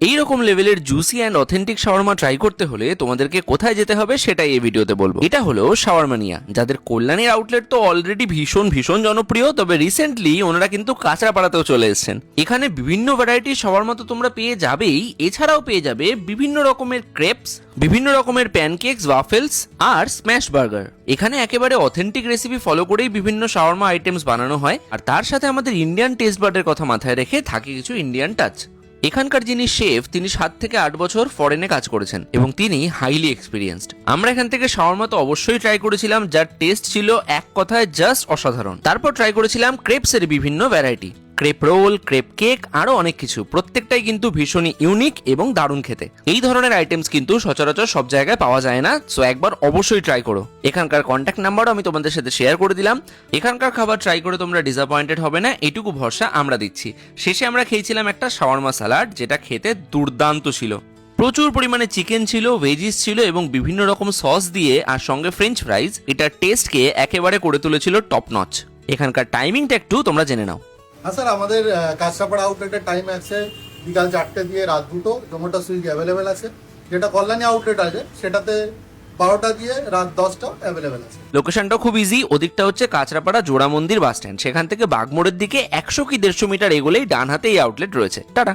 এই রকম লেভেলের juicy and authentic shawarma try করতে হলে তোমাদেরকে কোথায় যেতে হবে সেটাই এই ভিডিওতে বলবো। এটা হলো শাওয়ারমানিয়া, যাদের কল্যাণীর আউটলেট তো অলরেডি ভীষণ ভীষণ জনপ্রিয়, তবে রিসেন্টলি ওনারা কিন্তু কাঁচরাপাড়াতেও চলে এসেছেন। এখানে বিভিন্ন ভ্যারাইটির শাওয়ারমা তো তোমরা পেয়ে যাবেই, এছাড়াও পেয়ে যাবে বিভিন্ন রকমের ক্রেপস, বিভিন্ন রকমের প্যানকেকস, ওয়াফেলস আর স্ম্যাশ বার্গার। এখানে একেবারে অথেন্টিক রেসিপি ফলো করেই বিভিন্ন শাওয়ারমা আইটেমস বানানো হয়, আর তার সাথে আমাদের ইন্ডিয়ান টেস্ট বাডের কথা মাথায় রেখে থাকে কিছু ইন্ডিয়ান টাচ। এখানকার যিনি শেফ, তিনি 7 থেকে 8 বছর ফরেনে কাজ করেছেন এবং তিনি হাইলি এক্সপিরিয়েন্সড। আমরা এখান থেকে শাওয়ারমা তো অবশ্যই ট্রাই করেছিলাম, যার টেস্ট ছিল এক কথায় জাস্ট অসাধারণ। তারপর ট্রাই করেছিলাম ক্রেপসের বিভিন্ন variety, crepe roll, crepe cake, আরো অনেক কিছু। প্রত্যেকটাই কিন্তু ভীষণই ইউনিক এবং দারুণ খেতে। এই ধরনের আইটেমস কিন্তু সচরাচর সব জায়গায় পাওয়া যায় না, সো একবার অবশ্যই ট্রাই করো। এখানকার কন্ট্যাক্ট নাম্বারও আমি তোমাদের সাথে শেয়ার করে দিলাম। এখানকার খাবার ট্রাই করে তোমরা ডিসঅ্যাপয়েন্টেড হবে না, এটুকু ভরসা আমরা দিচ্ছি। শেষে আমরা খেয়েছিলাম একটা শাওয়ারমা সালাড, যেটা খেতে দুর্দান্ত ছিল। প্রচুর পরিমাণে চিকেন ছিল, ভেজিস ছিল এবং বিভিন্ন রকম সস দিয়ে, আর সঙ্গে ফ্রেঞ্চ ফ্রাইজ। এটার টেস্টকে একেবারে করে তুলেছিল টপ নচ। এখানকার টাইমিংটা একটু তোমরা জেনে নাও। হ্যাঁ স্যার, আমাদের কাঁচরাপাড়া আউটলেটের টাইম আছে বিকাল 4টে দিয়ে রাত 2টো। জোম্যাটো সুইগি অ্যাভেলেবেল আছে। যেটা কল্যাণী আউটলেট আছে সেটাতে 12টা দিয়ে রাত 10টা অ্যাভেলেবেল আছে। লোকেশনটা খুব ইজি, ওদিকটা হচ্ছে কাঁচরাপাড়া জোড়া মন্দির বাস স্ট্যান্ড। সেখান থেকে বাগমোড়ের দিকে 100 কি 150 মিটার এগোলেই ডান হাতে এই আউটলেট রয়েছে। টাটা।